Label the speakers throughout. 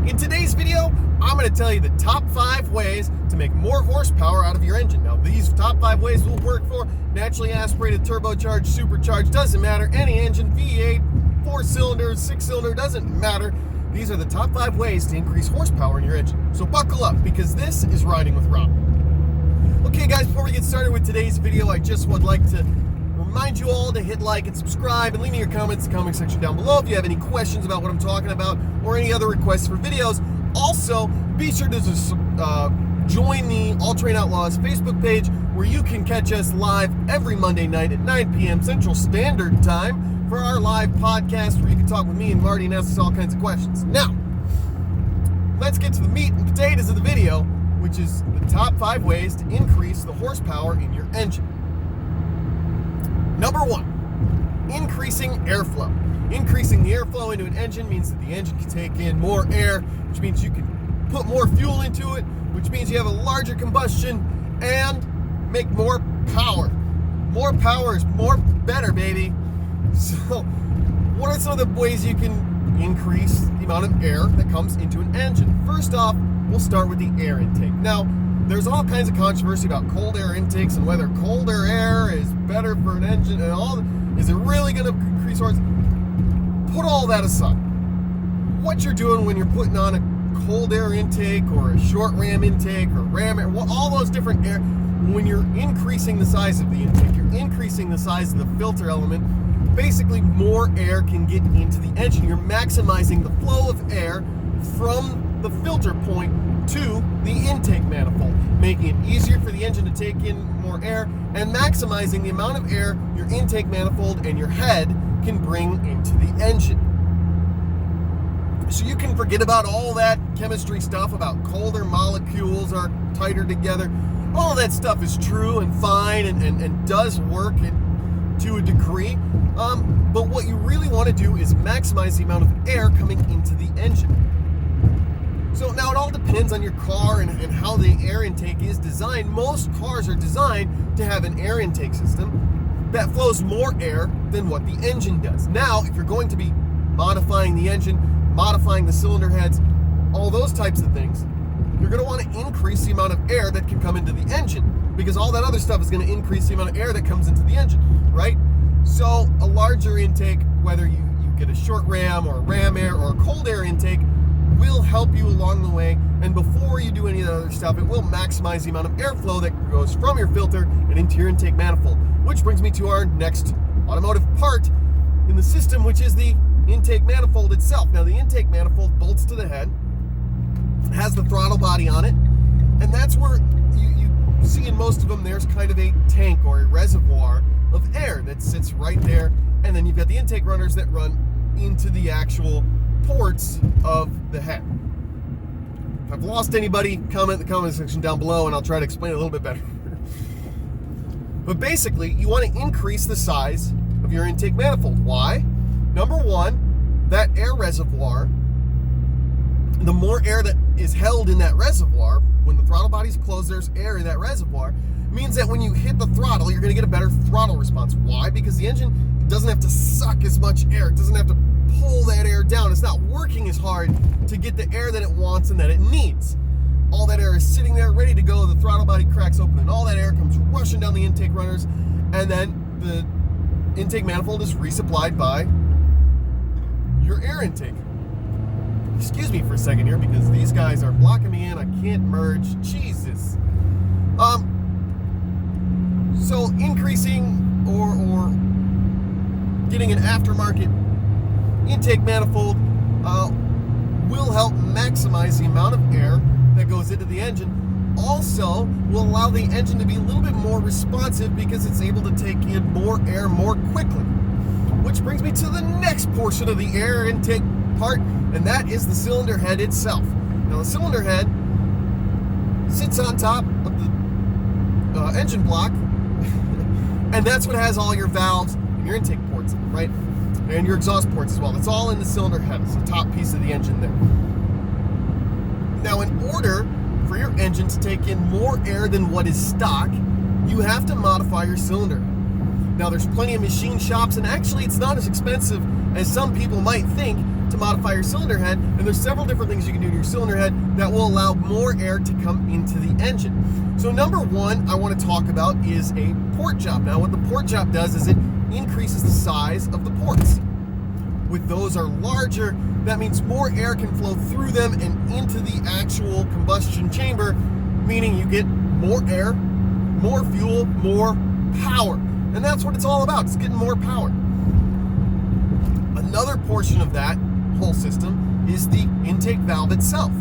Speaker 1: In today's video, I'm going to tell you the top 5 ways to make more horsepower out of your engine. Now, these top 5 ways will work for naturally aspirated, turbocharged, supercharged, doesn't matter. Any engine, V8, 4-cylinder, 6-cylinder, doesn't matter. These are the top 5 ways to increase horsepower in your engine. So buckle up, because this is Riding with Rob. Okay, guys, before we get started with today's video, I just would like to remind you all to hit like and subscribe and leave me your comments in the comment section down below if you have any questions about what I'm talking about or any other requests for videos. Also, be sure to join the All Train Outlaws Facebook page where you can catch us live every Monday night at 9 p.m. Central Standard Time for our live podcast where you can talk with me and Marty and ask us all kinds of questions. Now, let's get to the meat and potatoes of the video, which is the top 5 ways to increase the horsepower in your engine. Number 1, increasing airflow. Increasing the airflow into an engine means that the engine can take in more air, which means you can put more fuel into it, which means you have a larger combustion and make more power. More power is more better, baby. So, what are some of the ways you can increase the amount of air that comes into an engine? First off, we'll start with the air intake. Now, there's all kinds of controversy about cold air intakes and whether colder air is better for an engine and all. Is it really going to increase horse? Put all that aside. What you're doing when you're putting on a cold air intake or a short ram intake or ram air, all those different air, when you're increasing the size of the intake, you're increasing the size of the filter element. Basically, more air can get into the engine. You're maximizing the flow of air from the filter point to the intake manifold, making it easier for the engine to take in more air and maximizing the amount of air your intake manifold and your head can bring into the engine. So you can forget about all that chemistry stuff about colder molecules are tighter together. All of that stuff is true and fine and does work to a degree. But what you really want to do is maximize the amount of air coming into the engine. So now it all depends on your car and how the air intake is designed. Most cars are designed to have an air intake system that flows more air than what the engine does. Now, if you're going to be modifying the engine, modifying the cylinder heads, all those types of things, you're going to want to increase the amount of air that can come into the engine, because all that other stuff is going to increase the amount of air that comes into the engine, right? So a larger intake, whether you get a short ram or a ram air or a cold air intake, will help you along the way, and before you do any of the other stuff, it will maximize the amount of airflow that goes from your filter and into your intake manifold. Which brings me to our next automotive part in the system, which is the intake manifold itself. Now, the intake manifold bolts to the head, has the throttle body on it, and that's where you see in most of them there's kind of a tank or a reservoir of air that sits right there, and then you've got the intake runners that run into the actual ports of the head. If I've lost anybody, comment in the comment section down below and I'll try to explain it a little bit better. But basically, you want to increase the size of your intake manifold. Why? Number 1, that air reservoir, the more air that is held in that reservoir, when the throttle body's closed, there's air in that reservoir, means that when you hit the throttle, you're going to get a better throttle response. Why? Because the engine doesn't have to suck as much air. It doesn't have to pull that air down. It's not working as hard to get the air that it wants and that it needs. All that air is sitting there ready to go. The throttle body cracks open and all that air comes rushing down the intake runners, and then the intake manifold is resupplied by your air intake. Excuse me for a second here because these guys are blocking me in. I can't merge. Jesus. So increasing or getting an aftermarket intake manifold will help maximize the amount of air that goes into the engine. Also will allow the engine to be a little bit more responsive because it's able to take in more air more quickly. Which brings me to the next portion of the air intake part, and that is the cylinder head itself. Now, the cylinder head sits on top of the engine block, and that's what has all your valves and your intake ports, right? And your exhaust ports as well. It's all in the cylinder head. It's the top piece of the engine there. Now, in order for your engine to take in more air than what is stock, you have to modify your cylinder. Now, there's plenty of machine shops, and actually it's not as expensive as some people might think to modify your cylinder head, and there's several different things you can do to your cylinder head that will allow more air to come into the engine. So number one I want to talk about is a port job. Now, what the port job does is it increases the size of the ports. With those are larger, that means more air can flow through them and into the actual combustion chamber, meaning you get more air, more fuel, more power. And that's what it's all about. It's getting more power. Another portion of that whole system is the intake valve itself.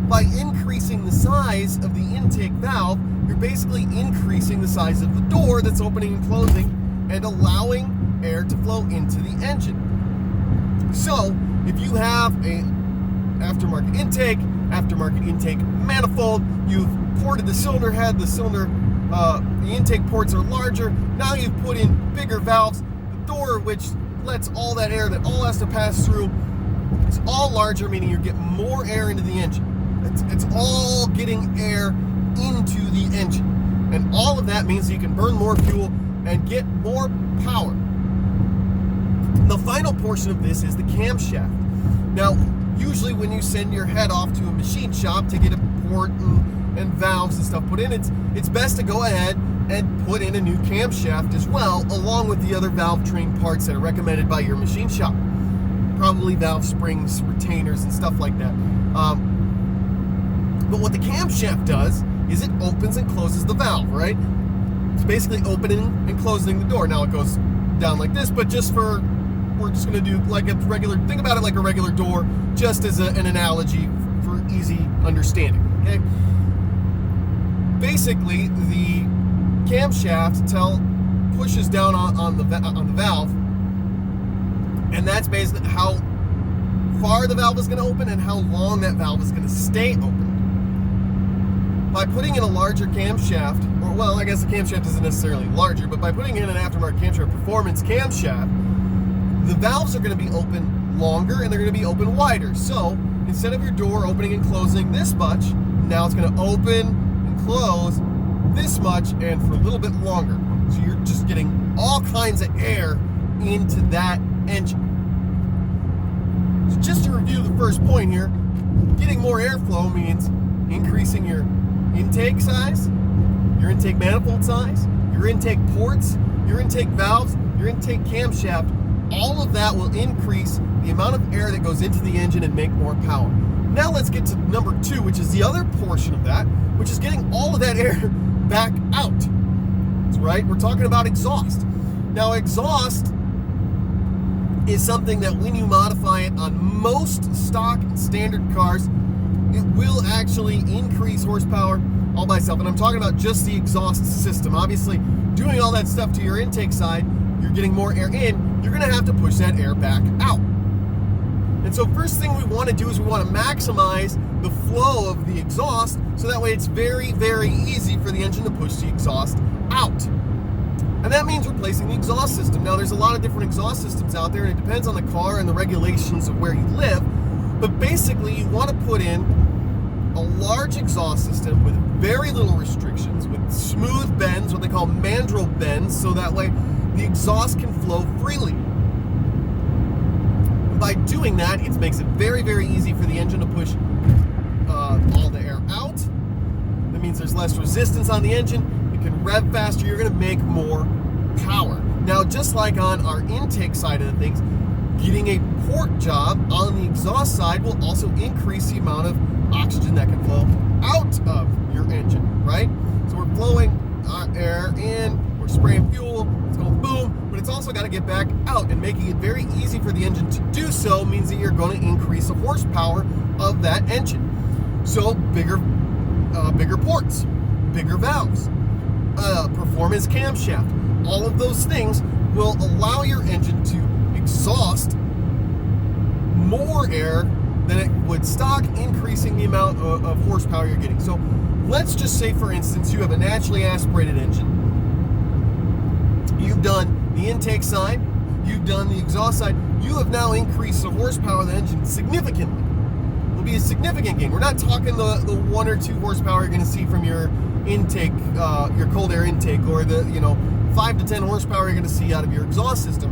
Speaker 1: By increasing the size of the intake valve, you're basically increasing the size of the door that's opening and closing and allowing air to flow into the engine. So, if you have an aftermarket intake manifold, you've ported the cylinder head, the intake ports are larger, now you've put in bigger valves, the door which lets all that air that all has to pass through, it's all larger, meaning you get more air into the engine. It's all getting air into the engine. And all of that means you can burn more fuel and get more power. The final portion of this is the camshaft. Now, usually when you send your head off to a machine shop to get a port and valves and stuff put in, it's best to go ahead and put in a new camshaft as well, along with the other valve train parts that are recommended by your machine shop. Probably valve springs, retainers, and stuff like that. But what the camshaft does is it opens and closes the valve, right? It's basically opening and closing the door. Now it goes down like this, but we're just going to do like a regular, think about it like a regular door, just as an analogy for easy understanding, okay? Basically, the camshaft pushes down on the valve, and that's basically how far the valve is going to open and how long that valve is going to stay open. By putting in a larger camshaft, or well, I guess the camshaft isn't necessarily larger, but by putting in an aftermarket camshaft, performance camshaft, the valves are going to be open longer and they're going to be open wider. So instead of your door opening and closing this much, now it's going to open and close this much and for a little bit longer. So you're just getting all kinds of air into that engine. So just to review the first point here, getting more airflow means increasing your intake size, your intake manifold size, your intake ports, your intake valves, your intake camshaft. All of that will increase the amount of air that goes into the engine and make more power. Now let's get to number two, which is the other portion of that, which is getting all of that air back out. That's right, we're talking about exhaust. Now, exhaust is something that when you modify it on most stock and standard cars, it will actually increase horsepower all by itself. And I'm talking about just the exhaust system. Obviously, doing all that stuff to your intake side, you're getting more air in, you're going to have to push that air back out. And so first thing we want to do is we want to maximize the flow of the exhaust, so that way it's very, very easy for the engine to push the exhaust out. And that means replacing the exhaust system. Now, there's a lot of different exhaust systems out there, and it depends on the car and the regulations of where you live. But basically, you want to put in a large exhaust system with very little restrictions, with smooth bends, what they call mandrel bends, so that way the exhaust can flow freely. And by doing that, it makes it very, very easy for the engine to push all the air out. That means there's less resistance on the engine. It can rev faster. You're going to make more power. Now, just like on our intake side of the things, getting a port job on the exhaust side will also increase the amount of oxygen that can flow out of your engine, right? So we're blowing air in, we're spraying fuel, it's going boom, but it's also got to get back out, and making it very easy for the engine to do so means that you're going to increase the horsepower of that engine. So bigger ports, bigger valves, performance camshaft, all of those things will allow your engine to exhaust more air than it would stock, increasing the amount of horsepower you're getting. So let's just say, for instance, you have a naturally aspirated engine. You've done the intake side, you've done the exhaust side, you have now increased the horsepower of the engine significantly. It'll be a significant gain. We're not talking the 1 or 2 horsepower you're going to see from your intake, your cold air intake, or the 5 to 10 horsepower you're going to see out of your exhaust system.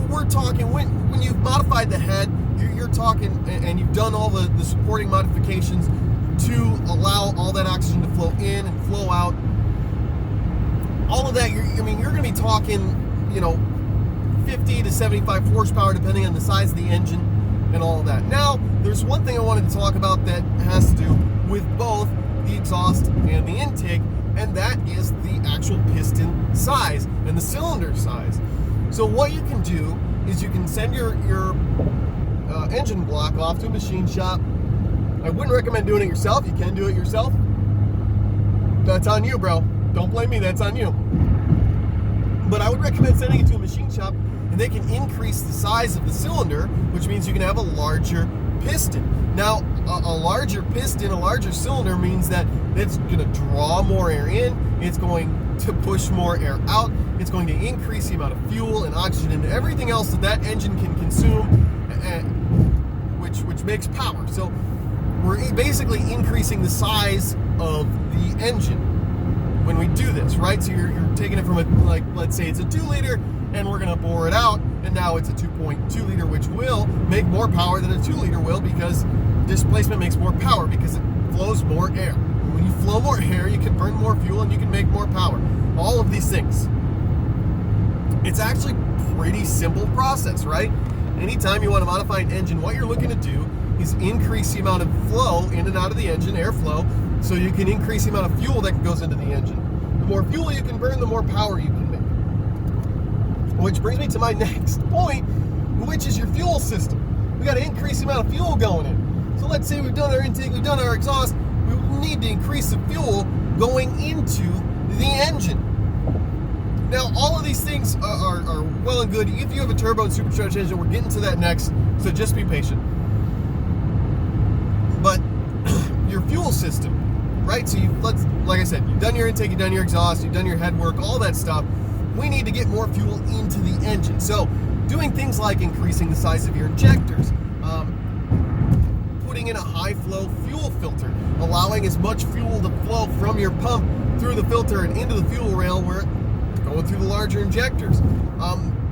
Speaker 1: We're talking when you've modified the head, you're talking, and you've done all the supporting modifications to allow all that oxygen to flow in and flow out. All of that, you're going to be talking, 50 to 75 horsepower depending on the size of the engine and all of that. Now, there's one thing I wanted to talk about that has to do with both the exhaust and the intake, and that is the actual piston size and the cylinder size. So what you can do is you can send your engine block off to a machine shop. I wouldn't recommend doing it yourself. You can do it yourself. That's on you, bro. Don't blame me, that's on you. But I would recommend sending it to a machine shop, and they can increase the size of the cylinder, which means you can have a larger piston. Now, a larger piston, a larger cylinder means that it's going to draw more air in, it's going to push more air out, it's going to increase the amount of fuel and oxygen and everything else that engine can consume, which makes power. So we're basically increasing the size of the engine when we do this, right? So you're taking it from let's say it's a 2 liter, and we're going to bore it out, and now it's a 2.2 liter, which will make more power than a 2 liter will, because displacement makes more power because it flows more air. And when you flow more air, you can burn more fuel and you can make more power. All of these things. It's actually a pretty simple process, right? Anytime you want to modify an engine, what you're looking to do is increase the amount of flow in and out of the engine, airflow, so you can increase the amount of fuel that goes into the engine. The more fuel you can burn, the more power you can make. Which brings me to my next point, which is your fuel system. We got to increase the amount of fuel going in. So let's say we've done our intake, we've done our exhaust, we need to increase the fuel going into the engine. Now, all of these things are well and good. If you have a turbo and supercharged engine, we're getting to that next, so just be patient. But your fuel system, right? So like I said, you've done your intake, you've done your exhaust, you've done your head work, all that stuff. We need to get more fuel into the engine. So doing things like increasing the size of your injectors, putting in a high flow fuel filter, allowing as much fuel to flow from your pump through the filter and into the fuel rail where it's going through the larger injectors.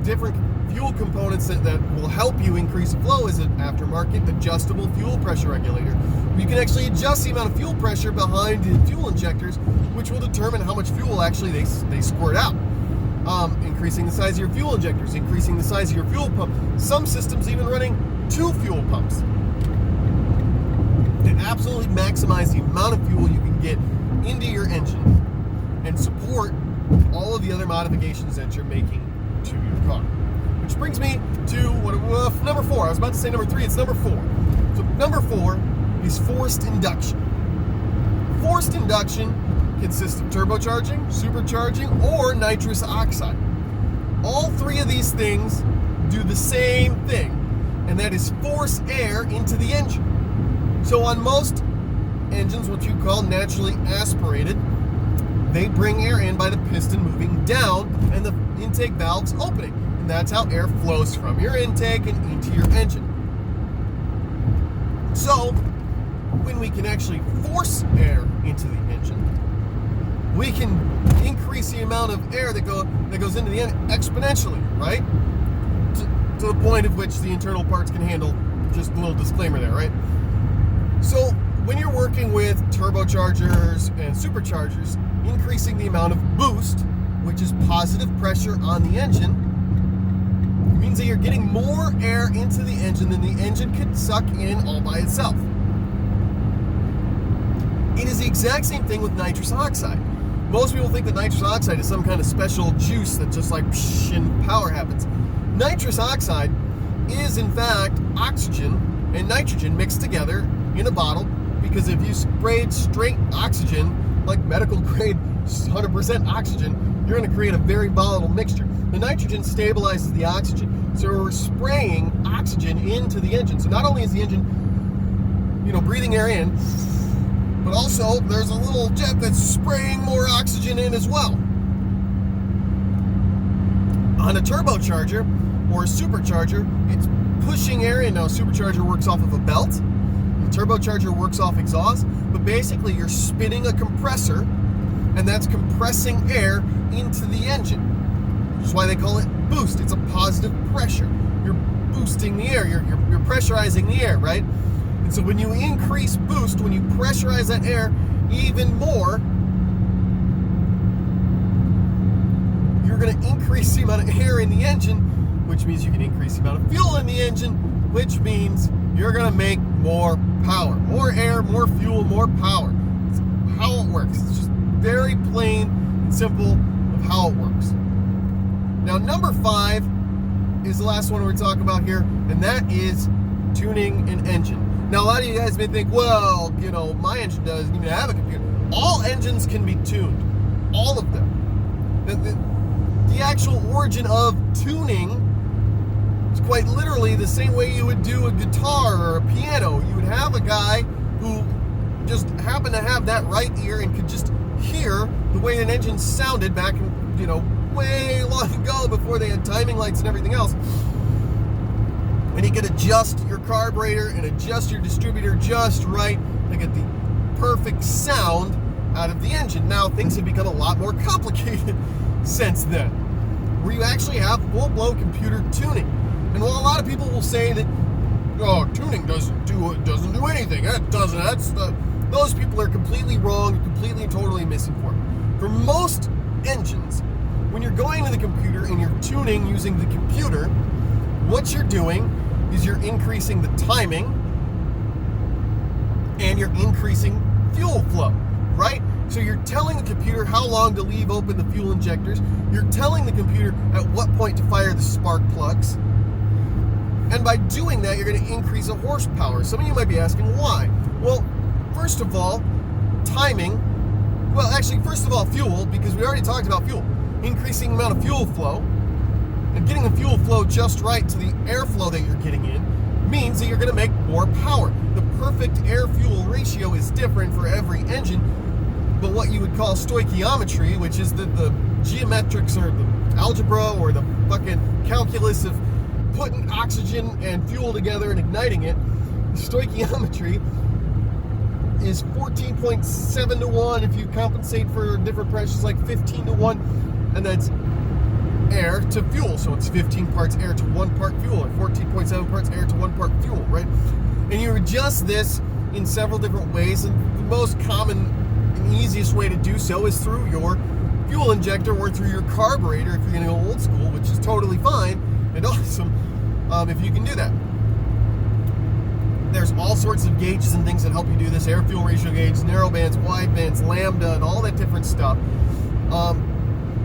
Speaker 1: Different fuel components that will help you increase the flow is an aftermarket adjustable fuel pressure regulator. You can actually adjust the amount of fuel pressure behind the fuel injectors, which will determine how much fuel actually they squirt out. Increasing the size of your fuel injectors, increasing the size of your fuel pump. Some systems even running 2 fuel pumps. To absolutely maximize the amount of fuel you can get into your engine and support all of the other modifications that you're making to your car. Which brings me to number 4. I was about to say number 3, it's number 4. So number 4 is forced induction. Forced induction consists of turbocharging, supercharging, or nitrous oxide. All 3 of these things do the same thing, and that is force air into the engine. So on most engines, what you call naturally aspirated, they bring air in by the piston moving down and the intake valves opening. And that's how air flows from your intake and into your engine. So when we can actually force air into the engine, we can increase the amount of air that goes into the engine exponentially, right? To the point at which the internal parts can handle. Just a little disclaimer there, right? So when you're working with turbochargers and superchargers, increasing the amount of boost, which is positive pressure on the engine, means that you're getting more air into the engine than the engine could suck in all by itself. It is the exact same thing with nitrous oxide. Most people think that nitrous oxide is some kind of special juice that just like psh, and power happens. Nitrous oxide is in fact oxygen and nitrogen mixed together in a bottle, because if you sprayed straight oxygen, like medical grade 100% oxygen, you're going to create a very volatile mixture. The nitrogen stabilizes the oxygen, so we're spraying oxygen into the engine. So not only is the engine, breathing air in, but also there's a little jet that's spraying more oxygen in as well. On a turbocharger or a supercharger, it's pushing air in. Now, a supercharger works off of a belt. The turbocharger works off exhaust, but basically you're spinning a compressor, and that's compressing air into the engine. Which is why they call it boost. It's a positive pressure. You're boosting the air. You're pressurizing the air, right? And so when you increase boost, when you pressurize that air even more, you're going to increase the amount of air in the engine, which means you can increase the amount of fuel in the engine, which means you're going to make more power. More air, more fuel, more power. It's how it works. It's just very plain and simple of how it works. Now, number 5 is the last one we're talking about here, and that is tuning an engine. Now, a lot of you guys may think, well, you know, my engine doesn't even have a computer. All engines can be tuned. All of them. The actual origin of tuning is quite literally the same way you would do a guitar or a piano. You would have a guy who just happened to have that right ear and could just hear the way an engine sounded back in, you know, way long ago before they had timing lights and everything else. And he could adjust your carburetor and adjust your distributor just right to get the perfect sound out of the engine. Now, things have become a lot more complicated since then, where you actually have full-blown computer tuning. And while a lot of people will say that, oh, tuning doesn't do anything, those people are completely wrong, completely and totally misinformed. For most engines, when you're going to the computer and you're tuning using the computer, what you're doing is you're increasing the timing and you're increasing fuel flow, right? So you're telling the computer how long to leave open the fuel injectors. You're telling the computer at what point to fire the spark plugs. And by doing that, you're going to increase the horsepower. Some of you might be asking why. Well, first of all, timing. Well, actually, first of all, fuel, because we already talked about fuel. Increasing the amount of fuel flow and getting the fuel flow just right to the airflow that you're getting in means that you're going to make more power. The perfect air-fuel ratio is different for every engine, but what you would call stoichiometry, which is the geometrics or the algebra or the fucking calculus of putting oxygen and fuel together and igniting it, stoichiometry is 14.7 to 1 if you compensate for different pressures, like 15 to 1, and that's air to fuel. So it's 15 parts air to 1 part fuel, or 14.7 parts air to 1 part fuel, right? And you adjust this in several different ways, and the most common and easiest way to do so is through your fuel injector or through your carburetor if you're going to go old school, which is totally fine and awesome if you can do that. There's all sorts of gauges and things that help you do this: air fuel ratio gauge, narrow bands, wide bands, lambda, and all that different stuff.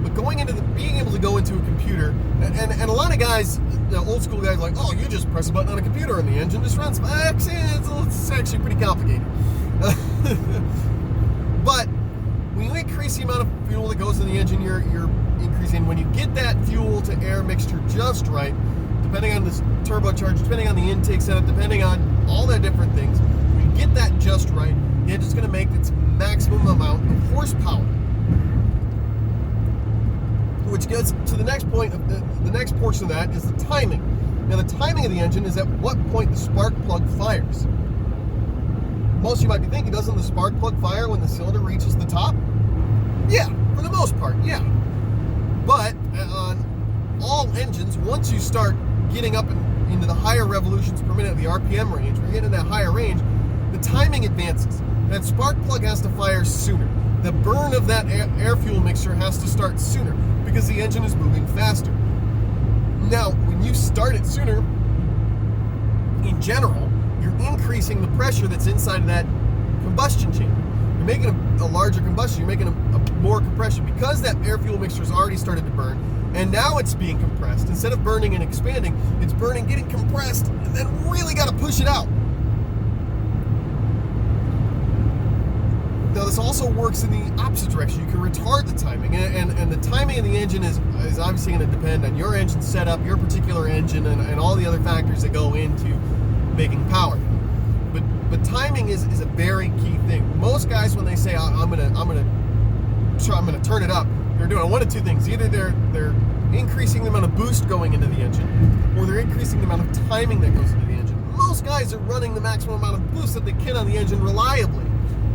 Speaker 1: But going into being able to go into a computer, and a lot of guys, old school guys, like, oh, you just press a button on a computer and the engine just runs. Actually, it's actually pretty complicated. But when you increase the amount of fuel that goes in the engine, you're increasing. When you get that fuel to air mixture just right, depending on the turbocharger, depending on the intake setup, depending on all the different things, when you get that just right, the engine's going to make its maximum amount of horsepower. Which gets to the next point, the next portion of that is the timing. Now, the timing of the engine is at what point the spark plug fires. Most of you might be thinking, doesn't the spark plug fire when the cylinder reaches the top? Yeah, for the most part, yeah. But on all engines, once you start getting up into the higher revolutions per minute, the RPM range, when you get in that higher range, the timing advances. That spark plug has to fire sooner. The burn of that air-fuel mixture has to start sooner because the engine is moving faster. Now, when you start it sooner, in general, you're increasing the pressure that's inside of that combustion chamber. You're making a larger combustion, you're making a more compression because that air-fuel mixture has already started to burn, and now it's being compressed. Instead of burning and expanding, it's burning, getting compressed, and then really got to push it out. Now, this also works in the opposite direction. You can retard the timing, and the timing of the engine is obviously going to depend on your engine setup, your particular engine, and all the other factors that go into making power. But timing is a very key thing. Most guys, when they say I'm gonna turn it up, they're doing one of two things. Either they're increasing the amount of boost going into the engine, or they're increasing the amount of timing that goes into the engine. Most guys are running the maximum amount of boost that they can on the engine reliably.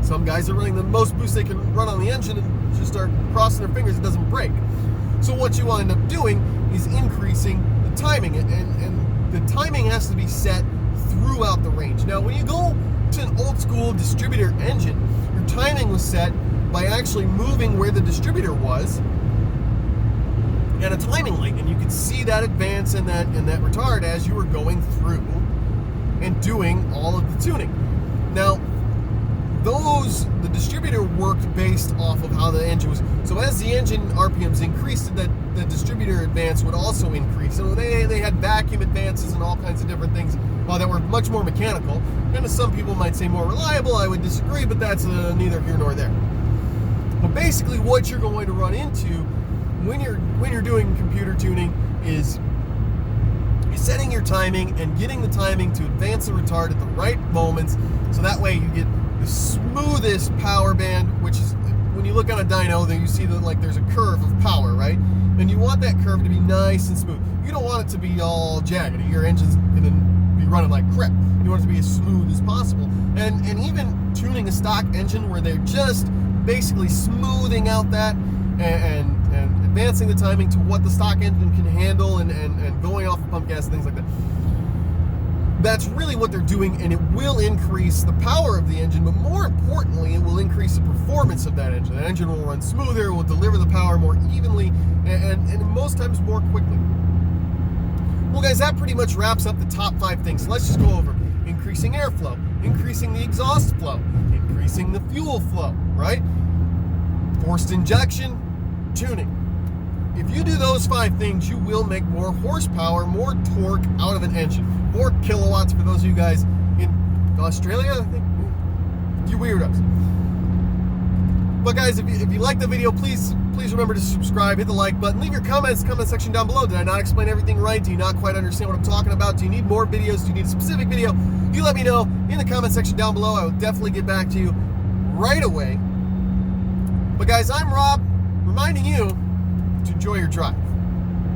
Speaker 1: Some guys are running the most boost they can run on the engine and just start crossing their fingers it doesn't break. So what you will end up doing is increasing the timing, and the timing has to be set throughout the range. Now, when you go to an old school distributor engine, your timing was set by actually moving where the distributor was at a timing link, and you could see that advance and that retard as you were going through and doing all of the tuning. Now, the distributor worked based off of how the engine was. So as the engine RPMs increased, that the distributor advance would also increase. So they had vacuum advances and all kinds of different things that were much more mechanical. And some people might say more reliable. I would disagree, but that's neither here nor there. But basically, what you're going to run into when you're doing computer tuning is setting your timing and getting the timing to advance the retard at the right moments, so that way you get the smoothest power band, which is, when you look on a dyno, then you see that like there's a curve of power, right? And you want that curve to be nice and smooth. You don't want it to be all jagged. Your engine's gonna be running like crap. You want it to be as smooth as possible. And even tuning a stock engine where they're just basically smoothing out that and advancing the timing to what the stock engine can handle and going off of pump gas and things like that. That's really what they're doing, and it will increase the power of the engine, but more importantly, it will increase the performance of that engine. The engine will run smoother, it will deliver the power more evenly, and most times more quickly. Well, guys, that pretty much wraps up the top 5 things. So let's just go over increasing airflow, increasing the exhaust flow, increasing the fuel flow, right? Forced injection, tuning. If you do those 5 things, you will make more horsepower, more torque out of an engine, more kilowatts for those of you guys in Australia, I think. You weirdos. But guys, if you like the video, please remember to subscribe, hit the like button, leave your comments in the comment section down below. Did I not explain everything right? Do you not quite understand what I'm talking about? Do you need more videos? Do you need a specific video? You let me know in the comment section down below. I will definitely get back to you right away. But guys, I'm Rob, reminding you to enjoy your drive.